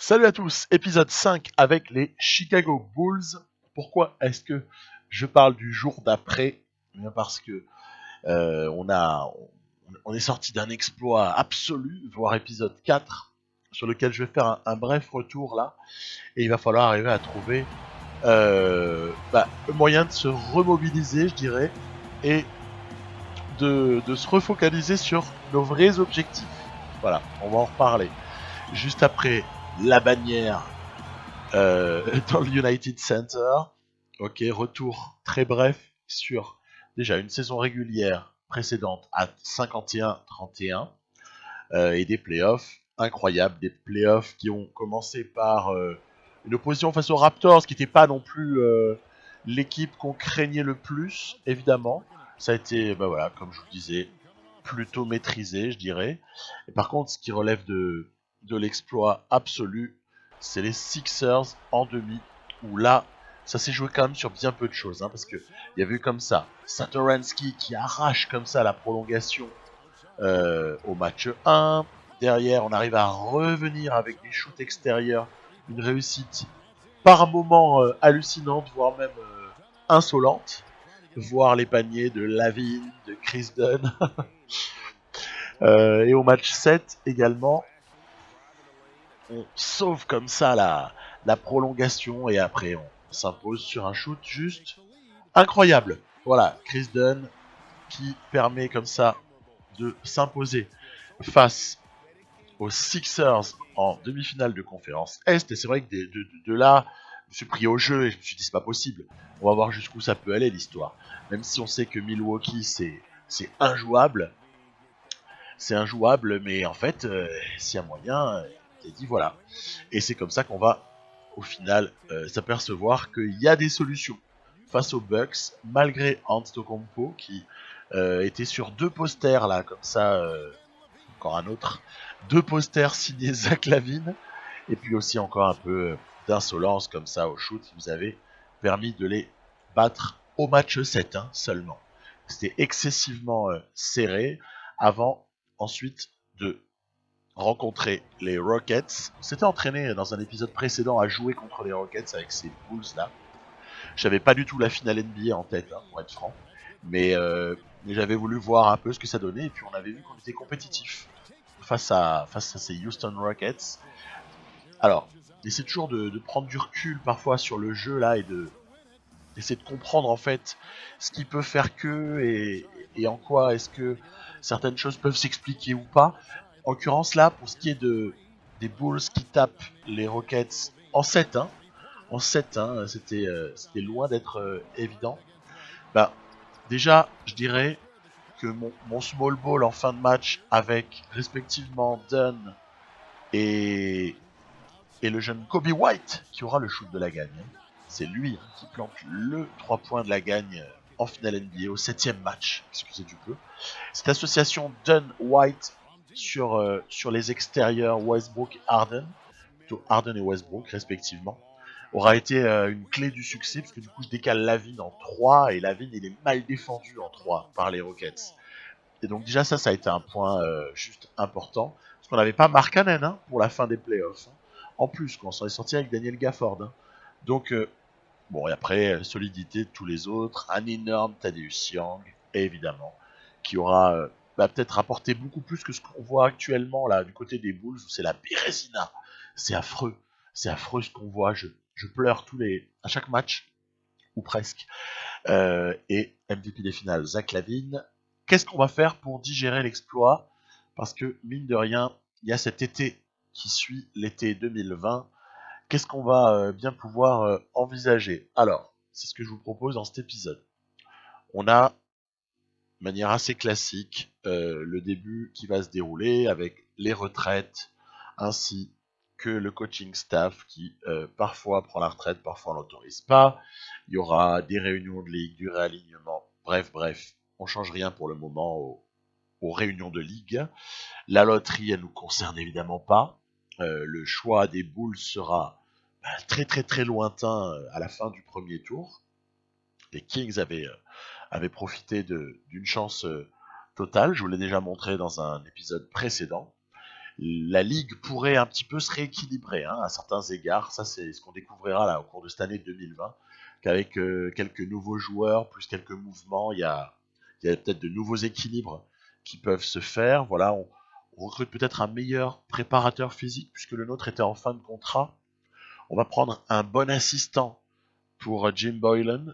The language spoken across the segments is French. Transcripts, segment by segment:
Salut à tous, épisode 5 avec les Chicago Bulls. Pourquoi est-ce que je parle du jour d'après? Parce que on est sorti d'un exploit absolu, voire épisode 4, sur lequel je vais faire un bref retour là, et il va falloir arriver à trouver le moyen de se remobiliser, je dirais, et de se refocaliser sur nos vrais objectifs. Voilà, on va en reparler. Juste après la bannière dans le United Center. Ok, retour très bref sur déjà une saison régulière précédente à 51-31 et des playoffs incroyables, des playoffs qui ont commencé par une opposition face aux Raptors qui n'était pas non plus l'équipe qu'on craignait le plus, évidemment. Ça a été, voilà, comme je vous le disais, plutôt maîtrisé, je dirais. Et par contre, ce qui relève de l'exploit absolu, c'est les Sixers en demi, où là, ça s'est joué quand même sur bien peu de choses, parce qu'il y avait eu comme ça Satoransky qui arrache comme ça la prolongation au match 1. Derrière, on arrive à revenir avec des shoots extérieurs, une réussite par moments hallucinante, voire même insolente. Voir les paniers de Lavin, de Chris Dunn. Et au match 7 également, on sauve comme ça la prolongation et après on s'impose sur un shoot juste incroyable. Voilà, Chris Dunn qui permet comme ça de s'imposer face aux Sixers en demi-finale de conférence Est. Et c'est vrai que de là, je me suis pris au jeu et je me suis dit c'est pas possible. On va voir jusqu'où ça peut aller l'histoire. Même si on sait que Milwaukee c'est injouable. C'est injouable, mais en fait, s'il y a moyen, t'es dit voilà. Et c'est comme ça qu'on va, au final, s'apercevoir qu'il y a des solutions face aux Bucks, malgré Antetokounmpo qui était sur deux posters là, comme ça, encore un autre, deux posters signés Zach Lavine, et puis aussi encore un peu d'insolence comme ça au shoot qui vous avait permis de les battre au match 7 seulement. C'était excessivement serré avant ensuite de rencontrer les Rockets. On s'était entraîné dans un épisode précédent à jouer contre les Rockets avec ces Bulls là. J'avais pas du tout la finale NBA en tête, pour être franc, mais j'avais voulu voir un peu ce que ça donnait et puis on avait vu qu'on était compétitif face à ces Houston Rockets. Alors, j'essaie toujours de prendre du recul parfois sur le jeu là et d'essayer de comprendre en fait ce qui peut faire que et en quoi est-ce que certaines choses peuvent s'expliquer ou pas. En l'occurrence là, pour ce qui est des Bulls qui tapent les Rockets en 7, en 7, c'était loin d'être évident. Bah, déjà, je dirais que mon small ball en fin de match avec respectivement Dunn et, et le jeune Kobe White qui aura le shoot de la gagne. C'est lui qui plante le 3 points de la gagne en finale NBA au 7ème match, excusez du peu. Cette association Dunn-White sur les extérieurs Westbrook-Harden, plutôt Harden et Westbrook respectivement, aura été une clé du succès, parce que du coup je décale Lavine en 3, et Lavine il est mal défendu en 3 par les Rockets. Et donc déjà ça a été un point juste important, parce qu'on n'avait pas Mark Cannon pour la fin des playoffs. En plus, quand on s'en est sorti avec Daniel Gafford. Donc, bon, et après, solidité de tous les autres, un énorme Tadeusz Young, évidemment, qui aura peut-être apporté beaucoup plus que ce qu'on voit actuellement là du côté des Bulls, où c'est la Bérésina. C'est affreux ce qu'on voit, je pleure à chaque match, ou presque. Et MVP des finales, Zach Lavine. Qu'est-ce qu'on va faire pour digérer l'exploit? Parce que, mine de rien, il y a cet été qui suit l'été 2020. Qu'est-ce qu'on va bien pouvoir envisager? Alors, c'est ce que je vous propose dans cet épisode. On a, de manière assez classique, le début qui va se dérouler avec les retraites, ainsi que le coaching staff qui parfois prend la retraite, parfois on l'autorise pas. Il y aura des réunions de ligue, du réalignement. Bref, on change rien pour le moment aux réunions de ligue. La loterie, elle nous concerne évidemment pas. Le choix des boules sera très très très lointain à la fin du premier tour. Les Kings avaient profité d'une chance totale, je vous l'ai déjà montré dans un épisode précédent. la ligue pourrait un petit peu se rééquilibrer à certains égards. Ça, c'est ce qu'on découvrira là au cours de cette année 2020, qu'avec quelques nouveaux joueurs, plus quelques mouvements, il y a peut-être de nouveaux équilibres qui peuvent se faire. Voilà, on recrute peut-être un meilleur préparateur physique, puisque le nôtre était en fin de contrat. On va prendre un bon assistant pour Jim Boylan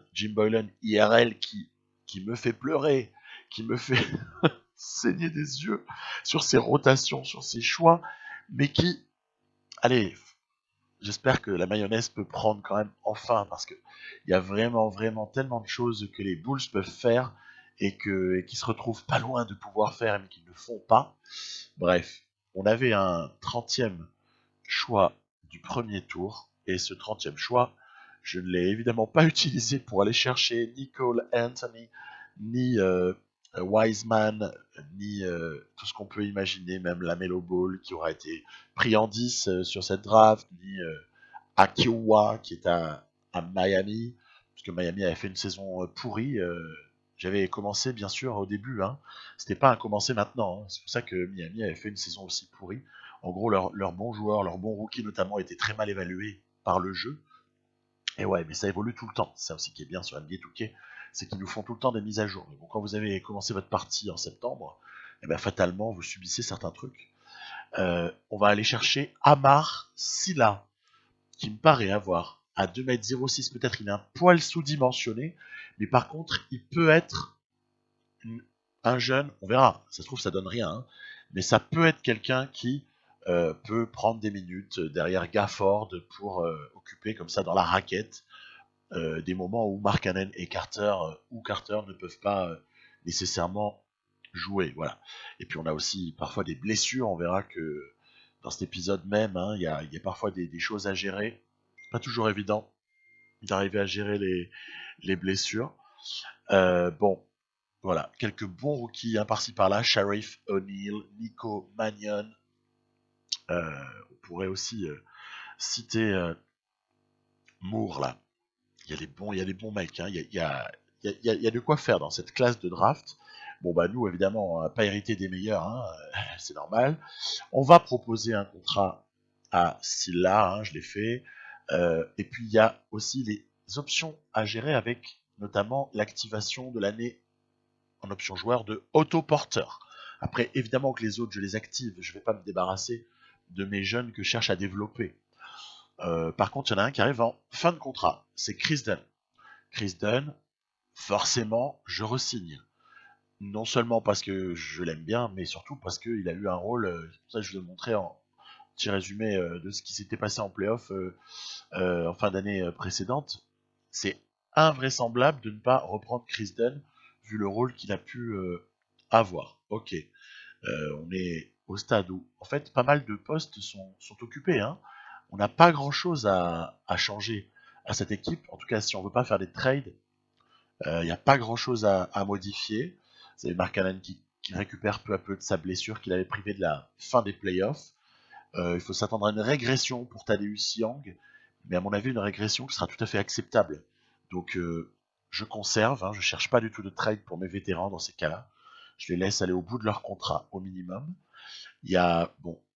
IRL qui me fait pleurer, qui me fait saigner des yeux sur ses rotations, sur ses choix, mais qui, allez, j'espère que la mayonnaise peut prendre quand même enfin, parce que il y a vraiment, vraiment tellement de choses que les Bulls peuvent faire et qui se retrouvent pas loin de pouvoir faire, mais qu'ils ne font pas. Bref, on avait un 30e choix du premier tour, et ce 30e choix, je ne l'ai évidemment pas utilisé pour aller chercher ni Cole Anthony, ni Wiseman, ni tout ce qu'on peut imaginer, même la Melo Ball qui aura été pris en 10 sur cette draft, ni Akiwa qui est à Miami, puisque Miami avait fait une saison pourrie. J'avais commencé bien sûr au début, c'était pas un commencer maintenant, c'est pour ça que Miami avait fait une saison aussi pourrie. En gros, leurs bons joueurs, leurs bons rookies notamment, étaient très mal évalués par le jeu. Et ouais, mais ça évolue tout le temps. C'est ça aussi qui est bien sur NBA 2K, c'est qu'ils nous font tout le temps des mises à jour. Mais bon, quand vous avez commencé votre partie en septembre, eh ben, fatalement, vous subissez certains trucs. On va aller chercher Amar Silla, qui me paraît avoir à 2,06 m, peut-être il est un poil sous-dimensionné, mais par contre, il peut être un jeune, on verra, ça se trouve ça donne rien, mais ça peut être quelqu'un qui peut prendre des minutes derrière Gafford pour occuper comme ça dans la raquette des moments où Markkanen et Carter ou Carter ne peuvent pas nécessairement jouer, voilà. Et puis on a aussi parfois des blessures, on verra que dans cet épisode même, il y a parfois des choses à gérer. C'est pas toujours évident d'arriver à gérer les blessures. Bon, voilà, quelques bons rookies par-ci par-là, Sharif O'Neal, Nico Mannion. On pourrait aussi citer Moore là. Il y a des bons mecs, il y a de quoi faire dans cette classe de draft. Bon bah nous évidemment on n'a pas hérité des meilleurs, c'est normal. On va proposer un contrat à Silla, je l'ai fait. Et puis il y a aussi les options à gérer avec notamment l'activation de l'année en option joueur de Otto Porter. Après, évidemment que les autres, je les active. Je ne vais pas me débarrasser de mes jeunes que je cherche à développer. Par contre, il y en a un qui arrive en fin de contrat. C'est Chris Dunn. Chris Dunn, forcément, je resigne. Non seulement parce que je l'aime bien, mais surtout parce qu'il a eu un rôle, c'est pour ça que je vous ai montré en petit résumé de ce qui s'était passé en playoff en fin d'année précédente. C'est invraisemblable de ne pas reprendre Chris Dunn vu le rôle qu'il a pu avoir. Ok, on est au stade où en fait pas mal de postes sont occupés. On n'a pas grand chose à changer à cette équipe. En tout cas, si on veut pas faire des trades, il n'y a pas grand chose à modifier. Vous avez Markkanen qui récupère peu à peu de sa blessure qu'il avait privé de la fin des playoffs. Il faut s'attendre à une régression pour Tadeusz Young, mais à mon avis une régression qui sera tout à fait acceptable. Donc je conserve, je cherche pas du tout de trade pour mes vétérans dans ces cas-là. Je les laisse aller au bout de leur contrat au minimum. Il y a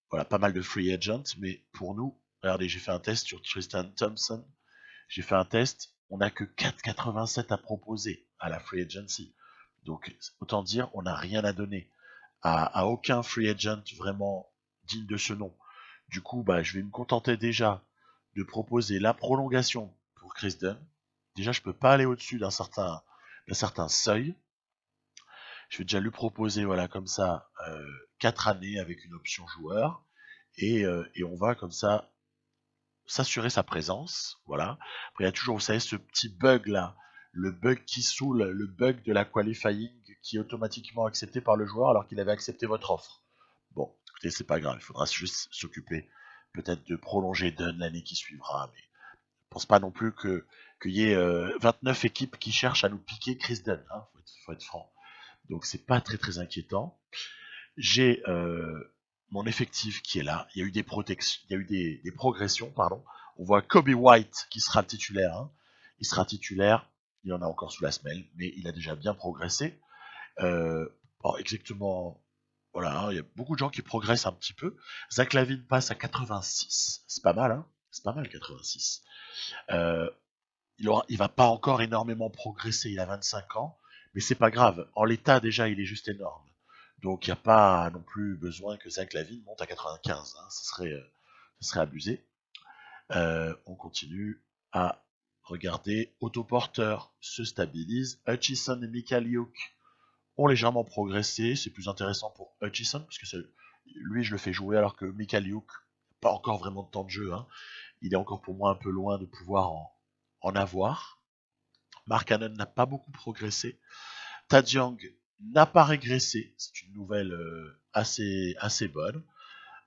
voilà, pas mal de free agents, mais pour nous, regardez, j'ai fait un test sur Tristan Thompson. J'ai fait un test, on n'a que 4,87 à proposer à la free agency. Donc autant dire, on n'a rien à donner à aucun free agent vraiment digne de ce nom. Du coup, je vais me contenter déjà de proposer la prolongation pour Chris Dunn. Déjà, je peux pas aller au-dessus d'un certain seuil. Je vais déjà lui proposer, voilà, comme ça, 4 années avec une option joueur. Et on va comme ça s'assurer sa présence. Voilà. Après, il y a toujours, vous savez, ce petit bug là. Le bug qui saoule, le bug de la qualifying qui est automatiquement accepté par le joueur alors qu'il avait accepté votre offre. Bon, écoutez, c'est pas grave, il faudra juste s'occuper peut-être de prolonger Dunn l'année qui suivra, mais je pense pas non plus qu'il y ait 29 équipes qui cherchent à nous piquer Chris Dunn, faut être franc. Donc c'est pas très très inquiétant. J'ai mon effectif qui est là. Il y a eu des protections, il y a eu des progressions, pardon. On voit Kobe White qui sera titulaire. Il sera titulaire. Il en a encore sous la semelle, mais il a déjà bien progressé. Exactement Voilà, hein, il y a beaucoup de gens qui progressent un petit peu. Zach LaVine passe à 86, c'est pas mal, hein, c'est pas mal 86. Euh, il va pas encore énormément progresser, il a 25 ans, mais c'est pas grave. En l'état déjà, il est juste énorme. Donc il n'y a pas non plus besoin que Zach LaVine monte à 95, hein, ce serait abusé. On continue à regarder. Autoporteur se stabilise. Hutchison et Mikaliuk ont légèrement progressé. C'est plus intéressant pour Hutchison, puisque lui, je le fais jouer, alors que Mikaliuk, pas encore vraiment de temps de jeu. Hein. Il est encore pour moi un peu loin de pouvoir en avoir. Mark Cannon n'a pas beaucoup progressé. Thad Young n'a pas régressé. C'est une nouvelle assez bonne.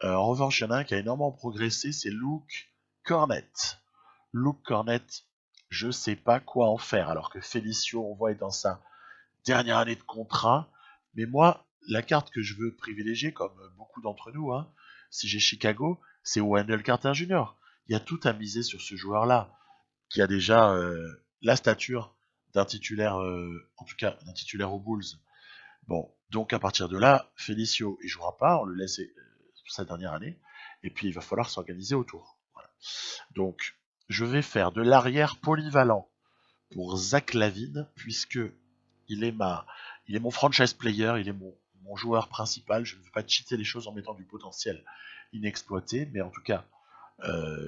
En revanche, il y en a un qui a énormément progressé, c'est Luke Cornett. Luke Cornett, je sais pas quoi en faire, alors que Felicio, on voit, est dans sa dernière année de contrat. Mais moi, la carte que je veux privilégier, comme beaucoup d'entre nous, hein, si j'ai Chicago, c'est Wendell Carter Jr. Il y a tout à miser sur ce joueur-là, qui a déjà la stature d'un titulaire, en tout cas d'un titulaire aux Bulls. Bon, donc à partir de là, Felicio, il jouera pas, on le laisse sa dernière année, et puis il va falloir s'organiser autour. Voilà. Donc, je vais faire de l'arrière polyvalent pour Zach LaVine, puisque il est mon franchise player, il est mon joueur principal. Je ne veux pas cheater les choses en mettant du potentiel inexploité, mais en tout cas,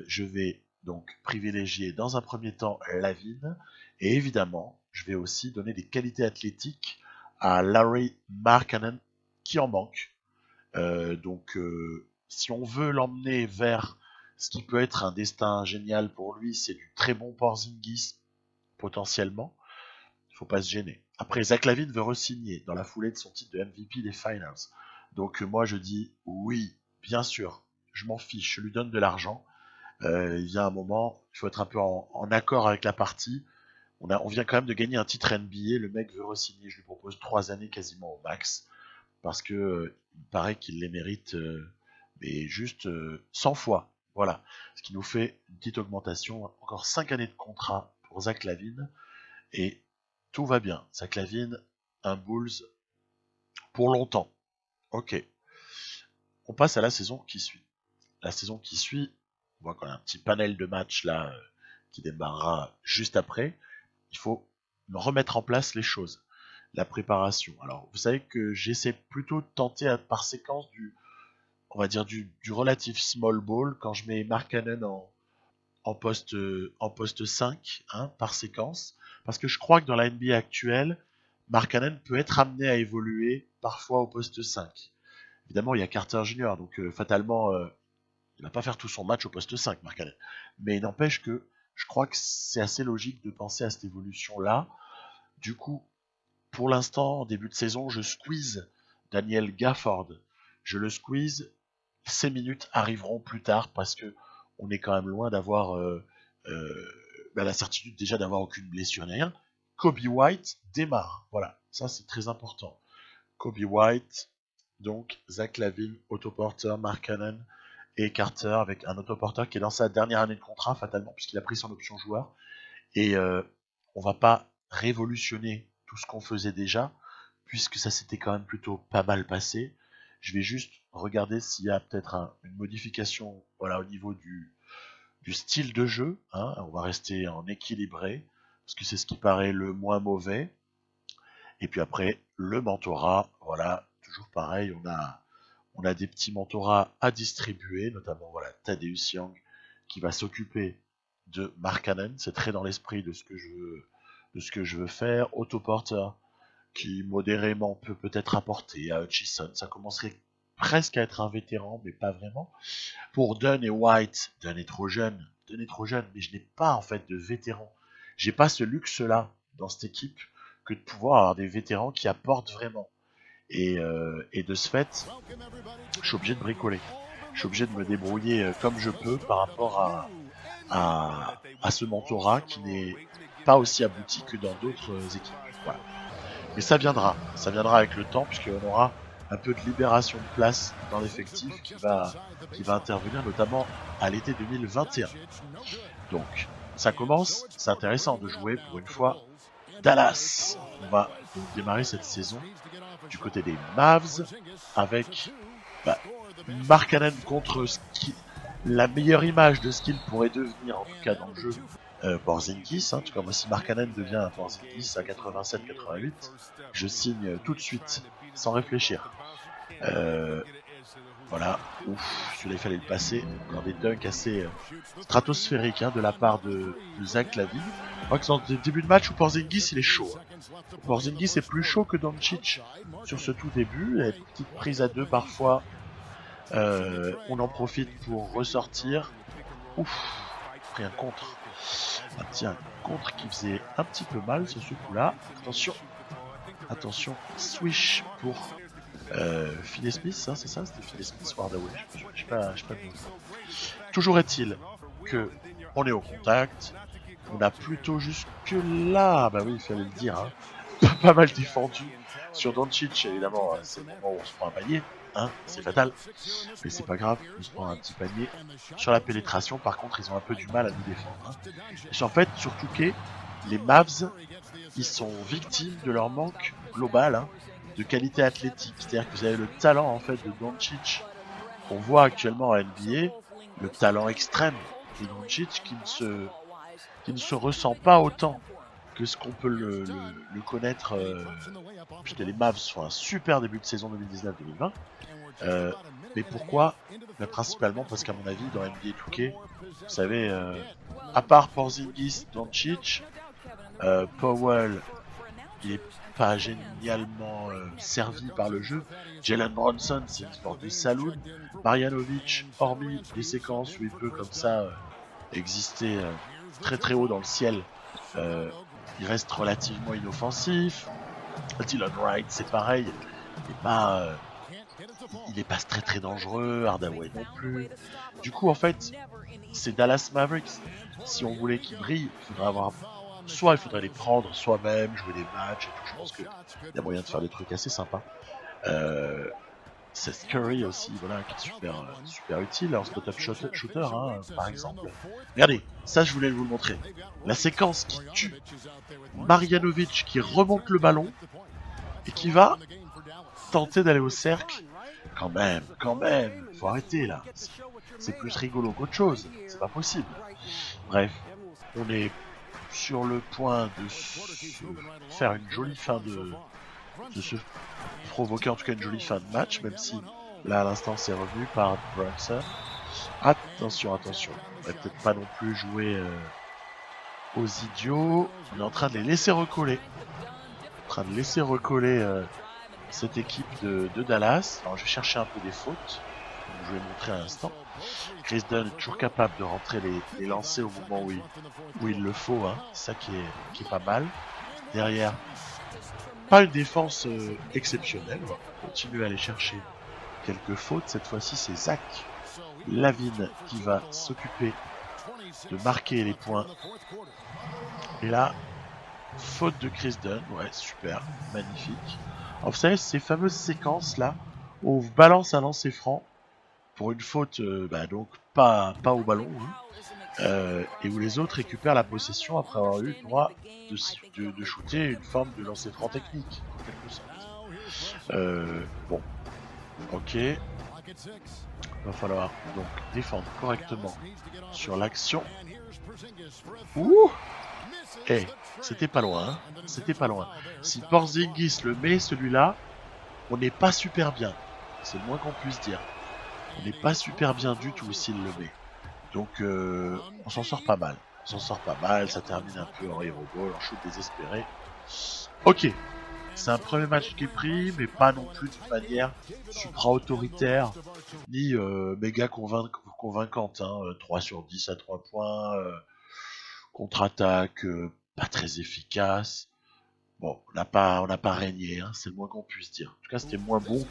je vais donc privilégier dans un premier temps LaVine, et évidemment, je vais aussi donner des qualités athlétiques à Larry Markkanen, qui en manque. Donc, si on veut l'emmener vers ce qui peut être un destin génial pour lui, c'est du très bon Porzingis, potentiellement. Il ne faut pas se gêner. Après, Zach LaVine veut re-signer dans la foulée de son titre de MVP des Finals. Donc, moi, je dis oui, bien sûr, je m'en fiche, je lui donne de l'argent. Il y a un moment, il faut être un peu en accord avec la partie. On vient quand même de gagner un titre NBA, le mec veut re-signer, je lui propose 3 années quasiment au max. Parce que il paraît qu'il les mérite, mais juste 100 fois. Voilà. Ce qui nous fait une petite augmentation. Encore 5 années de contrat pour Zach LaVine. Et tout va bien. Zach LaVine, un Bulls pour longtemps. Ok. On passe à la saison qui suit. La saison qui suit, on voit qu'on a un petit panel de matchs là qui démarrera juste après. Il faut remettre en place les choses. La préparation. Alors, vous savez que j'essaie plutôt de tenter par séquence on va dire du relative small ball quand je mets Mark Cannon en poste 5 hein, par séquence. Parce que je crois que dans la NBA actuelle, Mark Cannon peut être amené à évoluer parfois au poste 5. Évidemment, il y a Carter Jr., donc fatalement, il va pas faire tout son match au poste 5, Mark Cannon. Mais il n'empêche que je crois que c'est assez logique de penser à cette évolution-là. Du coup, pour l'instant, en début de saison, je squeeze Daniel Gafford. Je le squeeze. Ces minutes arriveront plus tard parce que on est quand même loin d'avoir la certitude déjà d'avoir aucune blessure ni rien. Kobe White démarre. Voilà, ça c'est très important. Kobe White, donc Zach LaVine, autoporteur, Mark Cannon et Carter avec un autoporteur qui est dans sa dernière année de contrat fatalement puisqu'il a pris son option joueur. Et on va pas révolutionner tout ce qu'on faisait déjà, puisque ça s'était quand même plutôt pas mal passé. Je vais juste regarder s'il y a peut-être une modification voilà, au niveau du style de jeu. Hein. On va rester en équilibré, parce que c'est ce qui paraît le moins mauvais. Et puis après, le mentorat, voilà, toujours pareil, on a des petits mentorats à distribuer, notamment voilà, Thaddeus Young, qui va s'occuper de Mark Cannon, c'est très dans l'esprit de ce que je veux faire. Otto Porter, qui modérément peut peut-être apporter à Hutchison, ça commencerait presque à être un vétéran, mais pas vraiment. Pour Dunn et White, Dunn est trop jeune, mais je n'ai pas en fait de vétérans. J'ai pas ce luxe-là dans cette équipe que de pouvoir avoir des vétérans qui apportent vraiment. Et de ce fait, je suis obligé de bricoler. Je suis obligé de me débrouiller comme je peux par rapport à ce mentorat qui n'est pas aussi abouti que dans d'autres équipes. Voilà. Mais ça viendra avec le temps puisqu'on aura un peu de libération de place dans l'effectif qui va intervenir notamment à l'été 2021. Donc ça commence, c'est intéressant de jouer pour une fois Dallas. On va donc démarrer cette saison du côté des Mavs avec Markkanen contre la meilleure image de ce qu'il pourrait devenir, en tout cas dans le jeu, Porzingis. En tout cas, moi, si Markkanen devient un Porzingis à 87-88, je signe tout de suite, sans réfléchir. Voilà, ouf, celui-là il fallait le passer. Encore des dunks assez stratosphériques de la part de Zach Lavine. Je crois que c'est dans le début de match où Porzingis il est chaud. Porzingis est plus chaud que Doncic sur ce tout début. Il y a une petite prise à deux parfois. On en profite pour ressortir. Ouf, pris un contre. Un contre qui faisait un petit peu mal sur ce coup-là. Attention, swish pour Finney Smith, hein, c'est ça, c'était Finney Smith Hardaway. Je sais pas de nom. Toujours est-il que on est au contact. On a plutôt jusque là, bah oui, il fallait le dire, pas mal défendu sur Doncic. Évidemment, c'est le moment où on se prend un panier. C'est fatal, mais c'est pas grave, on se prend un petit panier. Sur la pénétration, par contre, ils ont un peu du mal à nous défendre. Et en fait, surtout que les Mavs, ils sont victimes de leur manque global de qualité athlétique. C'est-à-dire que vous avez le talent en fait de Doncic qu'on voit actuellement à NBA, le talent extrême de Doncic qui ne se ressent pas autant que ce qu'on peut le connaître. Puisque les Mavs font un super début de saison 2019-2020. Mais pourquoi? Principalement parce qu'à mon avis, dans NBA 2K, vous savez, à part Porzingis, Doncic, Powell, il est pas génialement servi par le jeu. Jalen Bronson, c'est une sorte de saloon. Marjanovic, hormis des séquences où il peut comme ça exister très très haut dans le ciel, il reste relativement inoffensif. Dylan Wright, c'est pareil, il est pas très très dangereux. Hardaway non plus. Du coup, en fait, c'est Dallas Mavericks. Si on voulait qu'ils brillent, il faudrait les prendre soi-même, jouer des matchs et tout. Je pense qu'il y a moyen de faire des trucs assez sympas. C'est Curry aussi, voilà, qui est super utile en spot-up shooter, par exemple. Regardez, ça je voulais vous le montrer. La séquence qui tue Marjanovic qui remonte le ballon et qui va tenter d'aller au cercle. Quand même, faut arrêter là. C'est plus rigolo qu'autre chose, c'est pas possible. Bref, on est sur le point de faire une jolie fin de se provoquer en tout cas une jolie fin de match, même si là à l'instant c'est revenu par Brunson. Attention, on va peut-être pas non plus jouer aux idiots. On est en train de les laisser recoller. Cette équipe de Dallas. Alors je vais chercher un peu des fautes. Je vais montrer à l'instant. Chris Dunn est toujours capable de rentrer les lancers au moment où il le faut. C'est ça qui est pas mal. Derrière, pas une défense exceptionnelle. On va continuer à aller chercher quelques fautes. Cette fois-ci, c'est Zach Lavine qui va s'occuper de marquer les points. Et là, faute de Chris Dunn. Ouais, super, magnifique. Alors, vous savez, ces fameuses séquences là où on vous balance un lancer franc pour une faute, donc pas au ballon, et où les autres récupèrent la possession après avoir eu le droit de shooter une forme de lancer franc technique, en quelque sorte. Bon, ok. Va falloir donc défendre correctement sur l'action. Ouh! C'était pas loin, c'était pas loin. Si Porzingis le met celui-là, on n'est pas super bien. C'est le moins qu'on puisse dire. On n'est pas super bien du tout s'il le met. Donc on s'en sort pas mal. Ça termine un peu en hero ball, en shoot désespéré. Ok, c'est un premier match qui est pris, mais pas non plus d'une manière supra-autoritaire, ni méga convaincante. 3 sur 10 à 3 points, contre-attaque pas très efficace. Bon, on n'a pas régné, c'est le moins qu'on puisse dire. En tout cas, c'était moins bon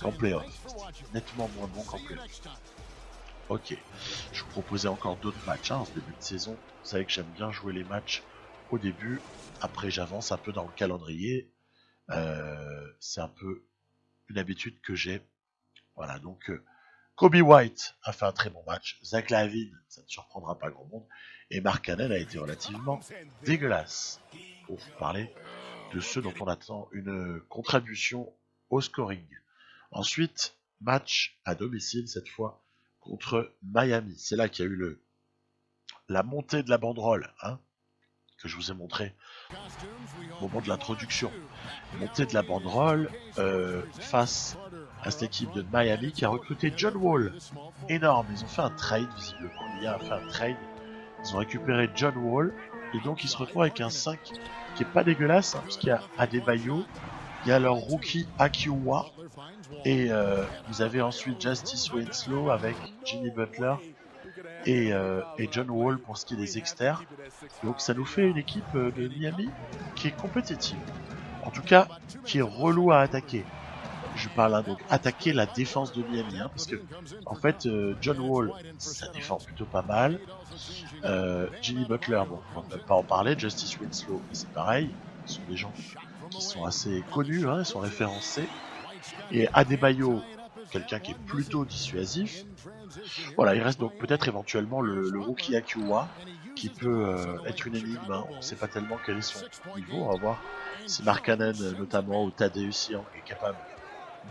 qu'en playoff. C'était nettement moins bon qu'en playoff. Ok, je vous proposais encore d'autres matchs en ce début de saison. Vous savez que j'aime bien jouer les matchs au début. Après, j'avance un peu dans le calendrier. C'est un peu une habitude que j'ai. Voilà, donc Kobe White a fait un très bon match. Zach Lavine, ça ne surprendra pas grand monde. Et Markkanen a été relativement dégueulasse. pour vous parler de ceux dont on attend une contribution au scoring. Ensuite, match à domicile cette fois contre Miami. C'est là qu'il y a eu la montée de la banderole, hein, que je vous ai montré au moment de l'introduction. Montée de la banderole face à cette équipe de Miami qui a recruté John Wall. Énorme, ils ont fait un trade, visiblement. Il y a fait un trade. Ils ont récupéré John Wall et donc ils se retrouvent avec un 5 qui est pas dégueulasse, hein, parce qu'il y a Adebayo, il y a leur rookie Akiwa et vous avez ensuite Justice Winslow avec Jimmy Butler et John Wall pour ce qui est des externes. Donc ça nous fait une équipe de Miami qui est compétitive. En tout cas, qui est relou à attaquer. Je parle hein, donc attaquer la défense de Miami, hein, parce que en fait John Wall ça défend plutôt pas mal. Jimmy Butler, bon, on ne peut pas en parler. Justice Winslow, c'est pareil. Ce sont des gens qui sont assez connus, hein, ils sont référencés. Et Adebayo, quelqu'un qui est plutôt dissuasif. Voilà, il reste donc peut-être éventuellement le rookie Akiwa, qui peut être une énigme. Hein. On ne sait pas tellement quel est son niveau. On va voir si Markkanen, notamment, ou Tadeusz Young est capable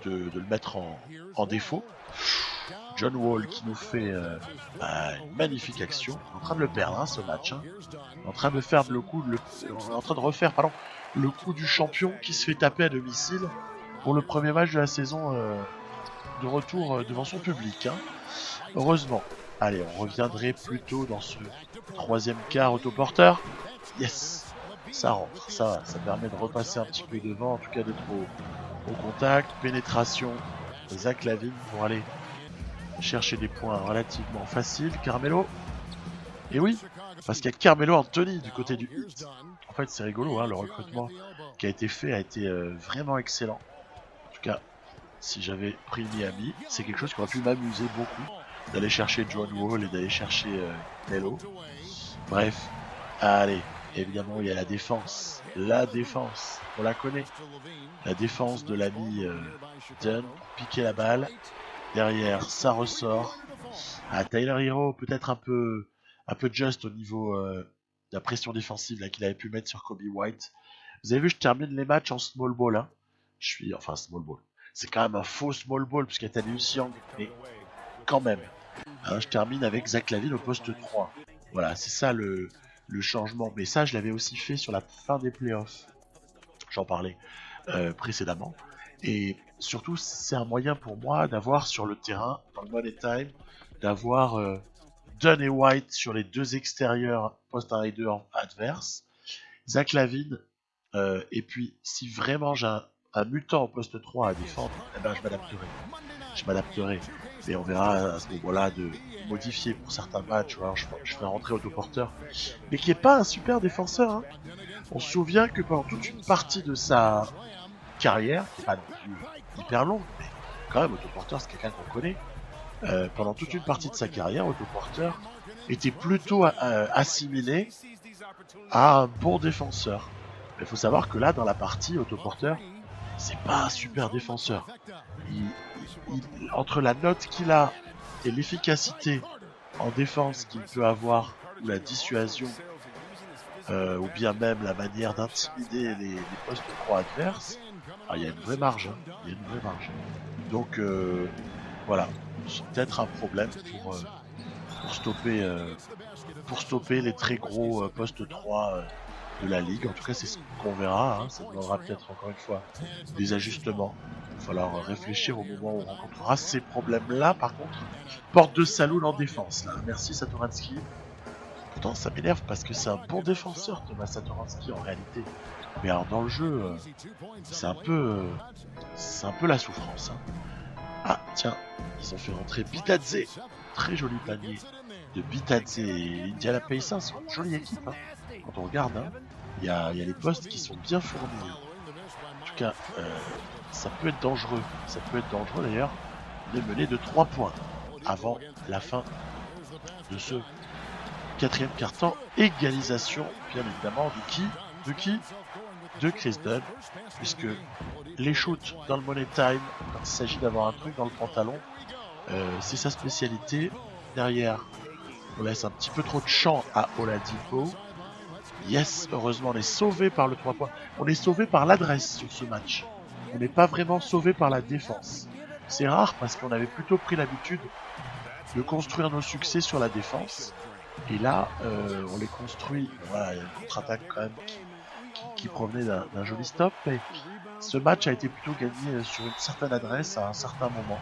de le mettre en défaut. John Wall qui nous fait une magnifique action. On est en train de le perdre, hein, ce match. Hein. On est en train de faire on est en train de refaire, le coup du champion qui se fait taper à domicile pour le premier match de la saison de retour devant son public. Hein. Heureusement. Allez, on reviendrait plutôt dans ce troisième quart autoporteur. Yes, ça rentre, ça permet de repasser un petit peu devant, en tout cas d'être au contact. Pénétration, Zach LaVine pour aller chercher des points relativement faciles. Carmelo. Et oui, parce qu'il y a Carmelo Anthony du côté du Heat. En fait, c'est rigolo, hein, le recrutement qui a été fait a été vraiment excellent. En tout cas, si j'avais pris Miami, c'est quelque chose qui aurait pu m'amuser beaucoup, d'aller chercher John Wall et d'aller chercher Melo. Bref, allez, évidemment, il y a la défense. La défense, on la connaît. La défense de l'ami Dunn, piquer la balle. Derrière, ça ressort. Tyler Hero, peut-être un peu juste au niveau de la pression défensive là, qu'il avait pu mettre sur Kobe White. Vous avez vu, je termine les matchs en small ball. Hein. Small ball. C'est quand même un faux small ball, puisqu'il y a Tadeusz Young, mais quand même. Hein, je termine avec Zach LaVine au poste 3. Voilà, c'est ça le changement. Mais ça, je l'avais aussi fait sur la fin des playoffs. J'en parlais précédemment. Et surtout, c'est un moyen pour moi d'avoir sur le terrain, dans le money time, d'avoir Dunn et White sur les deux extérieurs, poste 1 et 2 adverses. Zach LaVine, et puis si vraiment j'ai un mutant au poste 3 à défendre, eh ben je m'adapterai. Et on verra à ce moment-là de modifier pour certains matchs. Alors je ferai rentrer autoporteur, mais qui est pas un super défenseur. Hein. On se souvient que pendant toute une partie de sa carrière, qui n'est pas non plus hyper longue, mais quand même autoporteur c'est quelqu'un qu'on connaît. Pendant toute une partie de sa carrière, autoporteur était plutôt assimilé à un bon défenseur. Il faut savoir que là, dans la partie, autoporteur, c'est pas un super défenseur. Entre la note qu'il a et l'efficacité en défense qu'il peut avoir, ou la dissuasion, ou bien même la manière d'intimider les postes 3 adverses, il y a une vraie marge. Hein. Il y a une vraie marge. Donc, voilà. C'est peut-être un problème pour stopper les très gros postes 3 de la ligue. En tout cas, c'est ce qu'on verra. Hein. Ça demandera peut-être encore une fois des ajustements. Il va falloir réfléchir au moment où on rencontrera ces problèmes-là. Par contre, porte de Saloon en défense. Là. Merci Satoransky. Pourtant, ça m'énerve parce que c'est un bon défenseur, Thomas Satoransky, en réalité. Mais alors, dans le jeu, c'est un peu la souffrance. Hein. Ah, tiens, ils ont fait rentrer Bitadze. Très joli panier de Bitadze et Indiana Pacers. C'est une jolie équipe. Hein. Quand on regarde, hein, il y a les postes qui sont bien fournis. Hein. En tout cas, ça peut être dangereux. Ça peut être dangereux d'ailleurs de mener de 3 points avant la fin de ce quatrième quart-temps. Égalisation, bien évidemment, de qui de Chris Dunn, puisque les shoots dans le money time, quand il s'agit d'avoir un truc dans le pantalon, c'est sa spécialité. Derrière, on laisse un petit peu trop de champ à Oladipo. Yes, heureusement, on est sauvé par le 3 points. On est sauvé par l'adresse sur ce match. On n'est pas vraiment sauvé par la défense. C'est rare parce qu'on avait plutôt pris l'habitude de construire nos succès sur la défense. Et là, on les construit. Voilà, il y a une contre-attaque quand même qui provenait d'un joli stop. Mais ce match a été plutôt gagné sur une certaine adresse à un certain moment.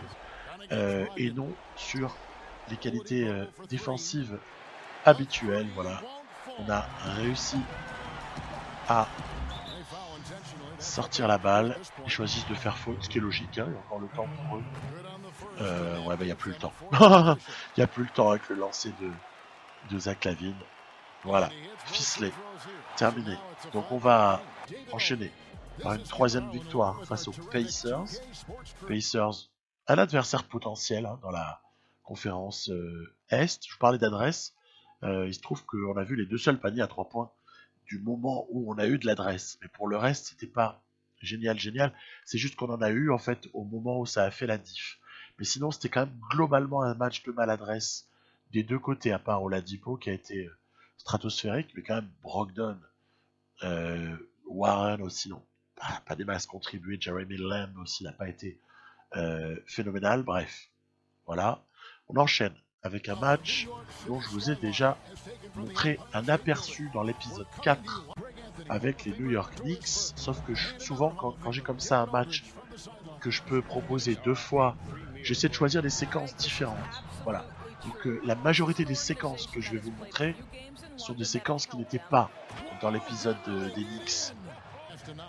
Et non sur les qualités défensives habituelles. Voilà, on a réussi à sortir la balle. Ils choisissent de faire faute, ce qui est logique. Hein, il y a encore le temps pour eux. Ouais, bah il n'y a plus le temps. Il n'y a plus le temps avec le lancer de Zach Lavine. Voilà, ficelé, terminé. Donc on va enchaîner par une troisième victoire face aux Pacers. Pacers, un adversaire potentiel hein, dans la conférence Est. Je vous parlais d'adresse. Il se trouve qu'on a vu les deux seuls paniers à 3 points du moment où on a eu de l'adresse. Mais pour le reste, c'était pas génial. C'est juste qu'on en a eu en fait au moment où ça a fait la diff. Mais sinon, c'était quand même globalement un match de maladresse des deux côtés, à part Oladipo qui a été stratosphérique, mais quand même Brogdon, Warren aussi, non. Pas des masses contribuées. Jeremy Lamb aussi n'a pas été phénoménal. Bref, voilà. On enchaîne avec un match dont je vous ai déjà montré un aperçu dans l'épisode 4 avec les New York Knicks, sauf que souvent quand j'ai comme ça un match que je peux proposer 2 fois, j'essaie de choisir des séquences différentes. Voilà. Donc la majorité des séquences que je vais vous montrer sont des séquences qui n'étaient pas dans l'épisode des Knicks.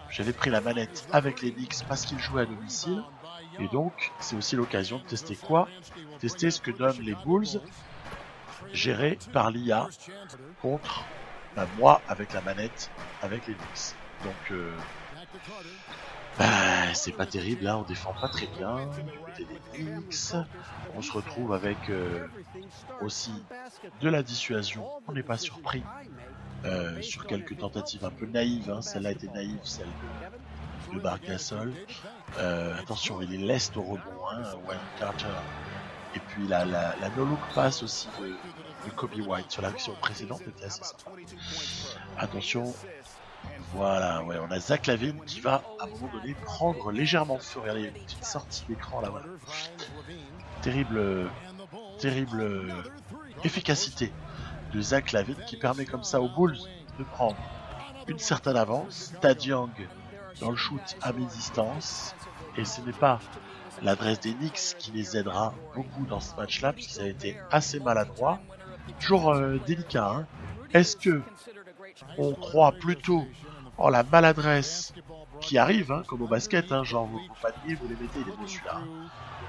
J'avais pris la manette avec les Knicks parce qu'ils jouaient à domicile. Et donc, c'est aussi l'occasion de tester quoi? Tester ce que donnent les Bulls gérés par l'IA contre moi avec la manette avec les Knicks. Donc, c'est pas terrible, là, on défend pas très bien du côté des Knicks. On se retrouve avec aussi de la dissuasion, on n'est pas surpris. Sur quelques tentatives un peu naïves, hein. Celle-là était naïve, celle de Marc Gasol. Attention, il est leste au rebond, hein, Wayne Carter. Et puis la no-look pass aussi de Kobe White sur l'action précédente était assez sympa. Attention, voilà, ouais, on a Zach Lavine qui va à un moment donné prendre légèrement feu. Regardez, il y a une petite sortie d'écran là, voilà. Terrible efficacité de Zach Lavine qui permet comme ça aux Bulls de prendre une certaine avance. Thad Young dans le shoot à mi-distance. Et ce n'est pas l'adresse des Knicks qui les aidera beaucoup dans ce match-là, puisqu'ils avaient été assez maladroits. Toujours délicat. Hein. Est-ce que on croit plutôt en la maladresse qui arrive, hein, comme au basket, hein, genre vos paniers, vous les mettez, il est beau celui-là. Hein.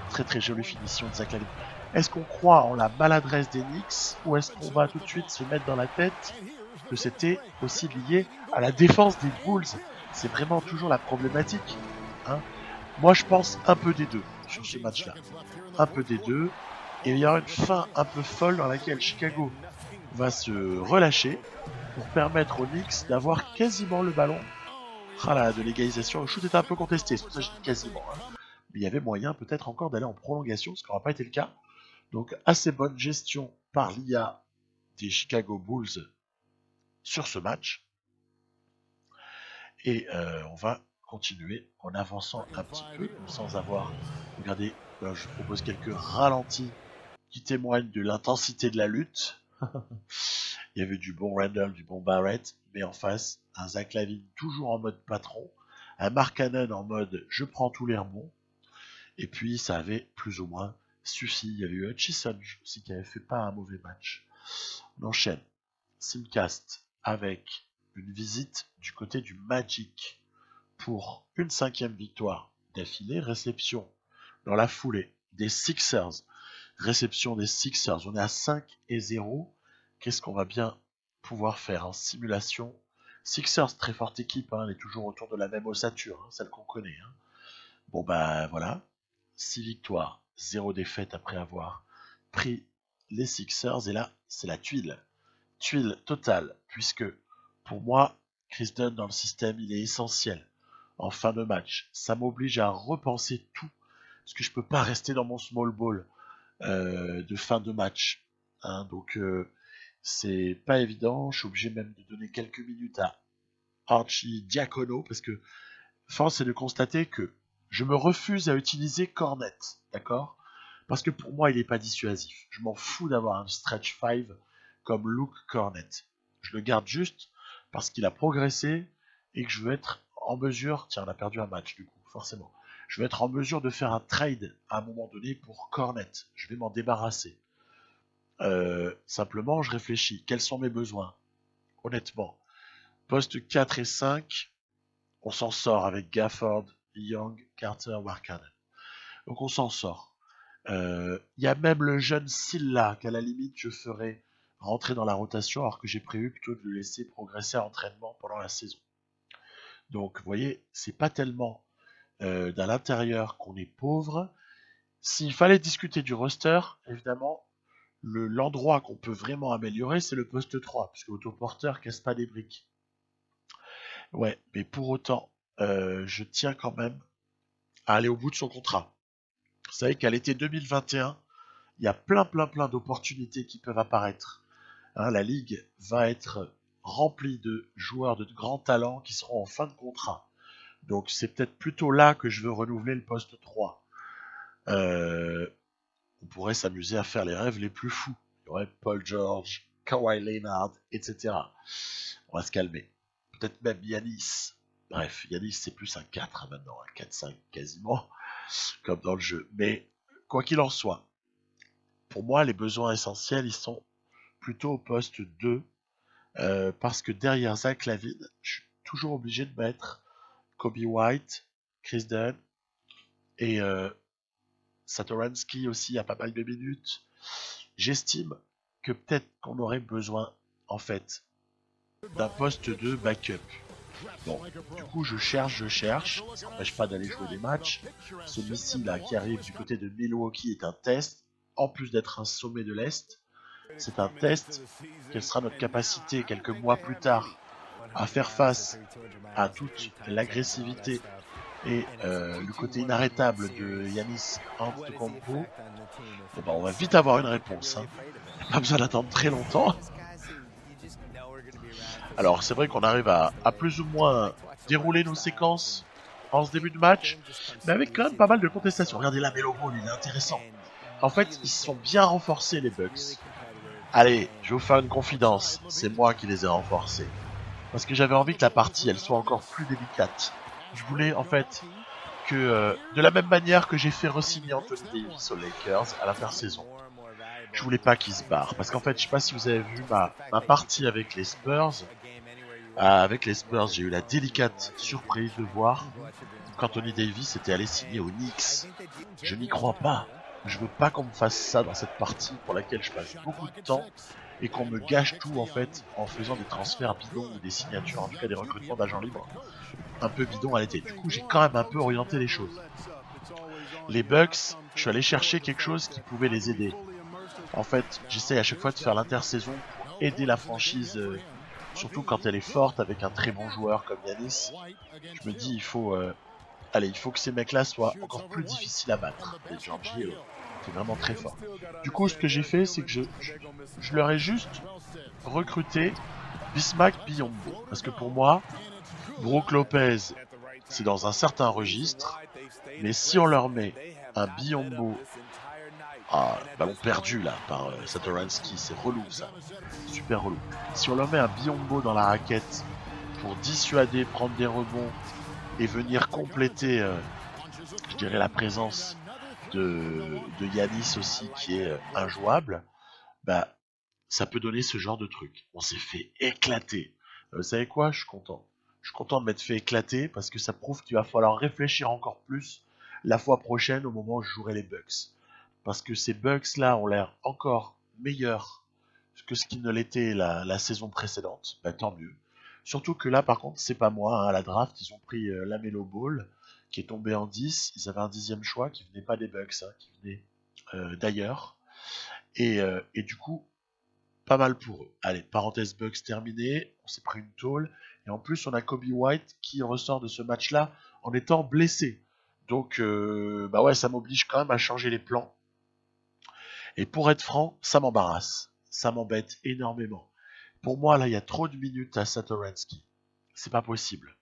Très jolie finition de Zach Lavine. Est-ce qu'on croit en la maladresse des Knicks ou est-ce qu'on va tout de suite se mettre dans la tête que c'était aussi lié à la défense des Bulls? C'est vraiment toujours la problématique. Hein. Moi, je pense un peu des deux sur ce match-là. Un peu des deux. Et il y aura une fin un peu folle dans laquelle Chicago va se relâcher pour permettre aux Knicks d'avoir quasiment le ballon. Ah là, de l'égalisation. Le shoot était un peu contesté, c'est pour ça que je dis quasiment. Hein. Mais il y avait moyen peut-être encore d'aller en prolongation, ce qui n'aura pas été le cas. Donc assez bonne gestion par l'IA des Chicago Bulls sur ce match. Et on va continuer en avançant un petit peu sans avoir... Regardez, je vous propose quelques ralentis qui témoignent de l'intensité de la lutte. Il y avait du bon Randall, du bon Barrett, mais en face, un Zach Lavine toujours en mode patron, un Mark Cannon en mode je prends tous les rebonds, et puis ça avait plus ou moins suffi. Il y avait eu Hutchison aussi qui avait fait pas un mauvais match. On enchaîne. Simcast avec une visite du côté du Magic pour une 5e victoire d'affilée. Réception dans la foulée des Sixers. Réception des Sixers. On est à 5-0. Qu'est-ce qu'on va bien pouvoir faire en simulation? Sixers, très forte équipe, hein, elle est toujours autour de la même ossature, hein, celle qu'on connaît. Hein. Bon bah voilà, 6 victoires, 0 défaite après avoir pris les Sixers. Et là, c'est la tuile totale, puisque pour moi, Chris Dunn dans le système, il est essentiel en fin de match. Ça m'oblige à repenser tout, parce que je peux pas rester dans mon small ball de fin de match. Hein, donc C'est pas évident, je suis obligé même de donner quelques minutes à Archie Diacono, parce que force est de constater que je me refuse à utiliser Cornet, d'accord? Parce que pour moi, il n'est pas dissuasif. Je m'en fous d'avoir un stretch 5 comme Luke Cornet. Je le garde juste parce qu'il a progressé et que je veux être en mesure... Tiens, on a perdu un match du coup, forcément. Je veux être en mesure de faire un trade à un moment donné pour Cornet. Je vais m'en débarrasser. Simplement, je réfléchis. Quels sont mes besoins? Honnêtement, poste 4 et 5, on s'en sort avec Gafford, Young, Carter, Warkanen. Donc on s'en sort. Y a même le jeune Silla qu'à la limite je ferais rentrer dans la rotation alors que j'ai prévu plutôt de le laisser progresser à l'entraînement pendant la saison. Donc vous voyez, c'est pas tellement dans l'intérieur qu'on est pauvre. S'il fallait discuter du roster, évidemment, l'endroit qu'on peut vraiment améliorer, c'est le poste 3, puisque l'autoporteur casse pas des briques. Ouais, mais pour autant, je tiens quand même à aller au bout de son contrat. Vous savez qu'à l'été 2021, il y a plein d'opportunités qui peuvent apparaître. Hein, la ligue va être remplie de joueurs de grands talents qui seront en fin de contrat. Donc c'est peut-être plutôt là que je veux renouveler le poste 3. On pourrait s'amuser à faire les rêves les plus fous. Il y aurait Paul George, Kawhi Leonard, etc. On va se calmer. Peut-être même Yanis. Bref, Yanis c'est plus un 4 maintenant, un 4-5 quasiment, comme dans le jeu. Mais quoi qu'il en soit, pour moi les besoins essentiels ils sont plutôt au poste 2, parce que derrière Zach LaVine, je suis toujours obligé de mettre Kobe White, Chris Dunn et Satoransky aussi a pas mal de minutes. J'estime que peut-être qu'on aurait besoin en fait d'un poste de backup. Bon, du coup je cherche, ça n'empêche pas d'aller jouer des matchs. Celui-ci là qui arrive du côté de Milwaukee est un test, en plus d'être un sommet de l'Est. C'est un test. Quelle sera notre capacité quelques mois plus tard à faire face à toute l'agressivité et le côté inarrêtable de Yanis Antetokounmpo? Bon bah on va vite avoir une réponse. Hein. Pas besoin d'attendre très longtemps. Alors c'est vrai qu'on arrive à plus ou moins dérouler nos séquences en ce début de match, mais avec quand même pas mal de contestations. Regardez là, Melo Ball, il est intéressant. En fait, ils se sont bien renforcés les Bucks. Allez, je vais vous faire une confidence, c'est moi qui les ai renforcés. Parce que j'avais envie que la partie elle soit encore plus délicate. Je voulais en fait que, de la même manière que j'ai fait re-signer Anthony Davis aux Lakers à l'intersaison, je voulais pas qu'il se barre. Parce qu'en fait, je sais pas si vous avez vu ma partie avec les Spurs. Avec les Spurs, j'ai eu la délicate surprise de voir qu'Anthony Davis était allé signer aux Knicks. Je n'y crois pas. Je veux pas qu'on me fasse ça dans cette partie pour laquelle je passe beaucoup de temps et qu'on me gâche tout en fait en faisant des transferts bidons ou des signatures, en tout cas des recrutements d'agents libres un peu bidons à l'été. Du coup, j'ai quand même un peu orienté les choses. Les Bucks, je suis allé chercher quelque chose qui pouvait les aider. En fait, j'essaye à chaque fois de faire l'intersaison pour aider la franchise, surtout quand elle est forte avec un très bon joueur comme Yanis. Je me dis, il faut que ces mecs-là soient encore plus difficiles à battre. Et George Hill, c'est vraiment très fort. Du coup, ce que j'ai fait, c'est que je leur ai juste recruté Bismack Biyombo. Parce que pour moi, Brook Lopez, c'est dans un certain registre. Mais si on leur met un Biyombo, ballon perdu là par Satoransky, c'est relou ça. Super relou. Si on leur met un Biyombo dans la raquette pour dissuader, prendre des rebonds et venir compléter, je dirais, la présence de Yanis aussi qui est injouable, bah ça peut donner ce genre de truc. On s'est fait éclater. Vous savez quoi? Je suis content. Je suis content de m'être fait éclater parce que ça prouve qu'il va falloir réfléchir encore plus la fois prochaine au moment où je jouerai les Bucks. Parce que ces Bucks là ont l'air encore meilleurs que ce qu'ils ne l'étaient la saison précédente. Bah tant mieux. Surtout que là par contre c'est pas moi, hein, à la draft ils ont pris Lamelo Ball qui est tombé en 10. Ils avaient un 10e choix qui venait pas des Bucks, hein, qui venait d'ailleurs. Et du coup, pas mal pour eux. Allez, parenthèse Bucks terminée, on s'est pris une tôle, et en plus on a Kobe White qui ressort de ce match-là en étant blessé. Donc, bah ouais, ça m'oblige quand même à changer les plans. Et pour être franc, ça m'embarrasse. ça m'embête énormément. Pour moi, là, il y a trop de minutes à Satoransky. C'est pas possible.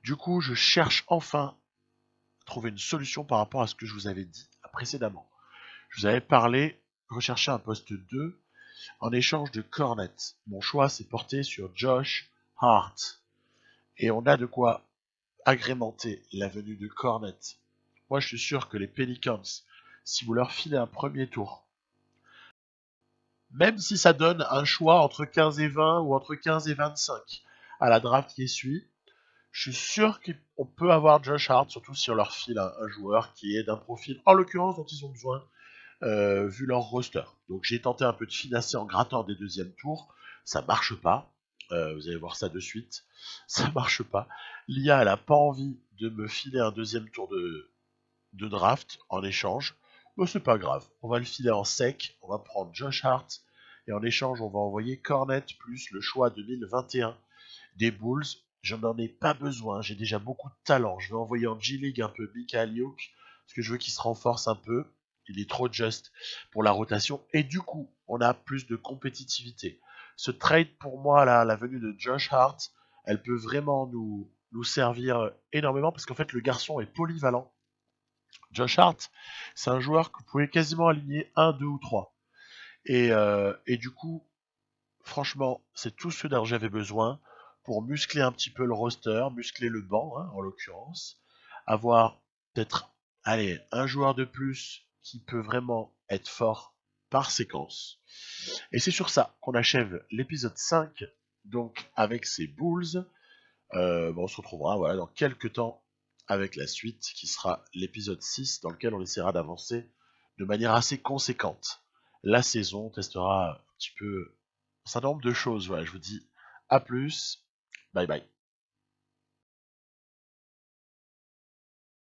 Du coup, je cherche enfin à trouver une solution par rapport à ce que je vous avais dit précédemment. Je vous avais parlé, rechercher un poste 2 en échange de Cornet. Mon choix s'est porté sur Josh Hart. Et on a de quoi agrémenter la venue de Cornet. Moi, je suis sûr que les Pelicans, si vous leur filez un premier tour, même si ça donne un choix entre 15 et 20 ou entre 15 et 25 à la draft qui suit, je suis sûr qu'on peut avoir Josh Hart, surtout si on leur file un joueur qui est d'un profil, en l'occurrence, dont ils ont besoin, vu leur roster. Donc j'ai tenté un peu de financer en grattant des deuxièmes tours, ça marche pas. Vous allez voir ça de suite, ça marche pas. L'IA, elle a pas envie de me filer un deuxième tour de draft en échange. Mais c'est pas grave, on va le filer en sec, on va prendre Josh Hart, et en échange, on va envoyer Cornet plus le choix 2021 des Bulls. Je n'en ai pas besoin, j'ai déjà beaucoup de talent. Je vais envoyer en G-League un peu Michael Youk, parce que je veux qu'il se renforce un peu. Il est trop juste pour la rotation. Et du coup, on a plus de compétitivité. Ce trade, pour moi, là, la venue de Josh Hart, elle peut vraiment nous servir énormément, parce qu'en fait, le garçon est polyvalent. Josh Hart, c'est un joueur que vous pouvez quasiment aligner 1, 2 ou 3. Et du coup, franchement, c'est tout ce dont j'avais besoin pour muscler un petit peu le roster, muscler le banc, hein, en l'occurrence. Avoir peut-être, allez, un joueur de plus qui peut vraiment être fort par séquence. Et c'est sur ça qu'on achève l'épisode 5, donc avec ces Bulls. On se retrouvera voilà, dans quelques temps avec la suite qui sera l'épisode 6 dans lequel on essaiera d'avancer de manière assez conséquente. La saison testera un petit peu un certain nombre de choses. Voilà, je vous dis à plus. Bye bye.